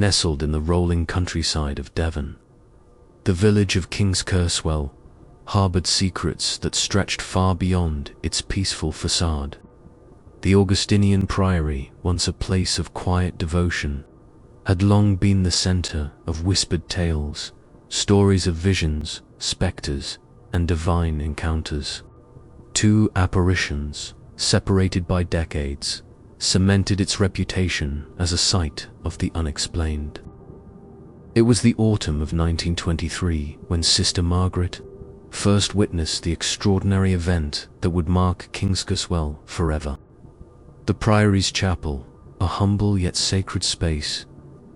nestled in the rolling countryside of Devon. The village of Kingskerswell harbored secrets that stretched far beyond its peaceful facade. The Augustinian Priory, once a place of quiet devotion, had long been the center of whispered tales, stories of visions, specters, and divine encounters. Two apparitions, separated by decades, cemented its reputation as a site of the unexplained. It was the autumn of 1923 when Sister Margaret first witnessed the extraordinary event that would mark Kingskerswell forever. The Priory's chapel, a humble yet sacred space,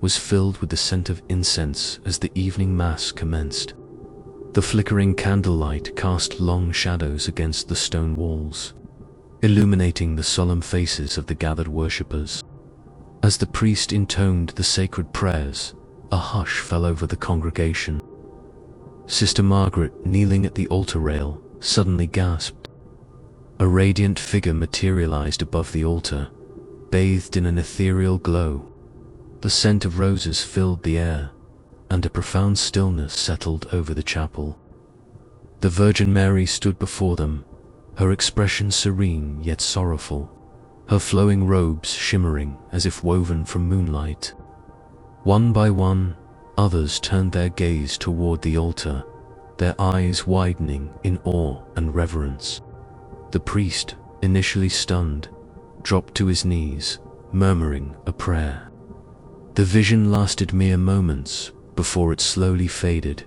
was filled with the scent of incense as the evening mass commenced. The flickering candlelight cast long shadows against the stone walls, illuminating the solemn faces of the gathered worshippers. As the priest intoned the sacred prayers, a hush fell over the congregation. Sister Margaret, kneeling at the altar rail, suddenly gasped. A radiant figure materialized above the altar, bathed in an ethereal glow. The scent of roses filled the air, and a profound stillness settled over the chapel. The Virgin Mary stood before them, her expression serene yet sorrowful, her flowing robes shimmering as if woven from moonlight. One by one, others turned their gaze toward the altar, their eyes widening in awe and reverence. The priest, initially stunned, dropped to his knees, murmuring a prayer. The vision lasted mere moments before it slowly faded,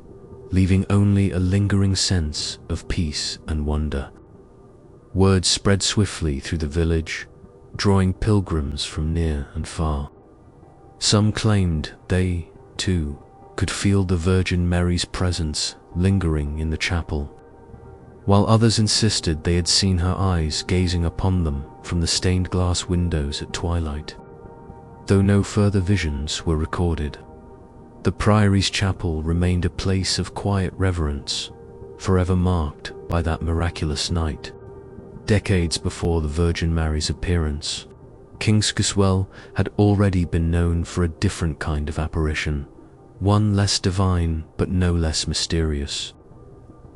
leaving only a lingering sense of peace and wonder. Word spread swiftly through the village, drawing pilgrims from near and far. Some claimed they, too, could feel the Virgin Mary's presence lingering in the chapel, while others insisted they had seen her eyes gazing upon them from the stained glass windows at twilight. Though no further visions were recorded, the Priory's chapel remained a place of quiet reverence, forever marked by that miraculous night. Decades before the Virgin Mary's appearance, Kingskerswell had already been known for a different kind of apparition, one less divine but no less mysterious.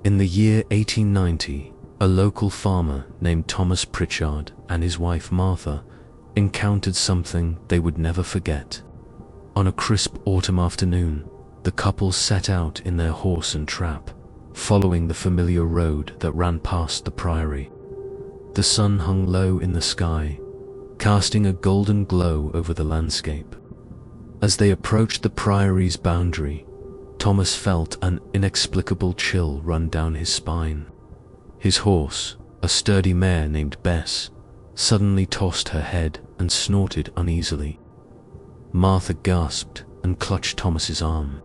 In the year 1890, a local farmer named Thomas Pritchard and his wife Martha encountered something they would never forget. On a crisp autumn afternoon, the couple set out in their horse and trap, following the familiar road that ran past the Priory. The sun hung low in the sky, casting a golden glow over the landscape. As they approached the Priory's boundary, Thomas felt an inexplicable chill run down his spine. His horse, a sturdy mare named Bess, suddenly tossed her head and snorted uneasily. Martha gasped and clutched Thomas's arm.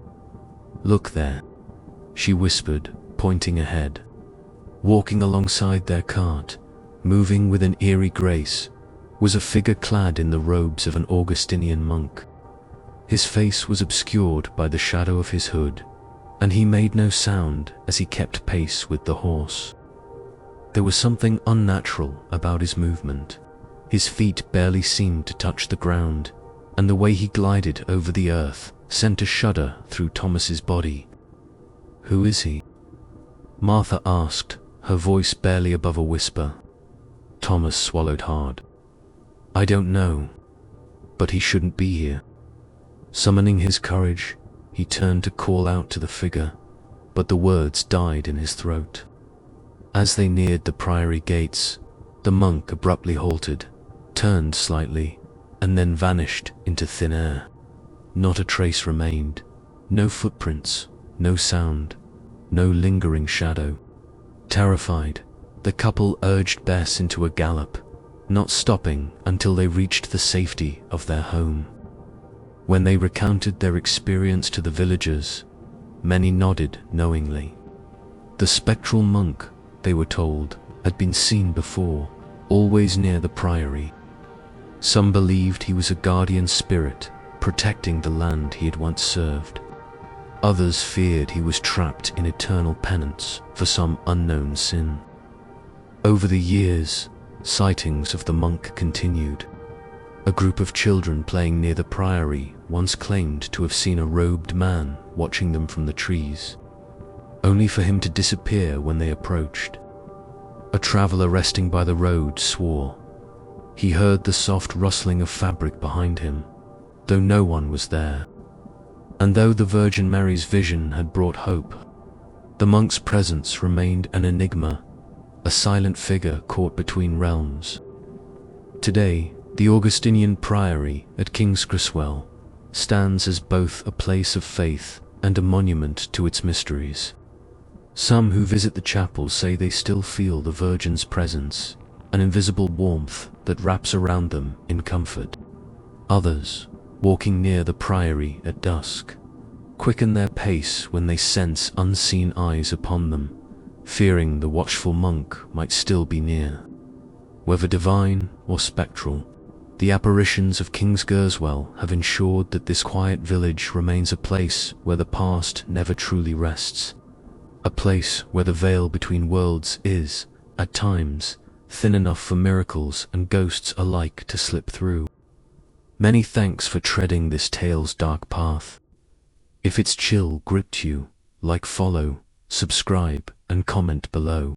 "Look there," she whispered, pointing ahead. Walking alongside their cart, moving with an eerie grace, was a figure clad in the robes of an Augustinian monk. His face was obscured by the shadow of his hood, and he made no sound as he kept pace with the horse. There was something unnatural about his movement. His feet barely seemed to touch the ground, and the way he glided over the earth sent a shudder through Thomas's body. "Who is he?" Martha asked, her voice barely above a whisper. Thomas swallowed hard. "I don't know, but he shouldn't be here." Summoning his courage, he turned to call out to the figure, but the words died in his throat. As they neared the Priory gates, the monk abruptly halted, turned slightly, and then vanished into thin air. Not a trace remained, no footprints, no sound, no lingering shadow. Terrified, the couple urged Bess into a gallop, not stopping until they reached the safety of their home. When they recounted their experience to the villagers, many nodded knowingly. The spectral monk, they were told, had been seen before, always near the Priory. Some believed he was a guardian spirit, protecting the land he had once served. Others feared he was trapped in eternal penance for some unknown sin. Over the years, sightings of the monk continued. A group of children playing near the priory once claimed to have seen a robed man watching them from the trees, only for him to disappear when they approached. A traveler resting by the road swore he heard the soft rustling of fabric behind him, though no one was there. And though the Virgin Mary's vision had brought hope, the monk's presence remained an enigma, a silent figure caught between realms. Today, the Augustinian Priory at Kingskerswell stands as both a place of faith and a monument to its mysteries. Some who visit the chapel say they still feel the Virgin's presence, an invisible warmth that wraps around them in comfort. Others, walking near the priory at dusk, quicken their pace when they sense unseen eyes upon them, fearing the watchful monk might still be near. Whether divine or spectral, the apparitions of Kingskerswell have ensured that this quiet village remains a place where the past never truly rests, a place where the veil between worlds is, at times, thin enough for miracles and ghosts alike to slip through. Many thanks for treading this tale's dark path. If its chill gripped you, like, follow, subscribe, and comment below.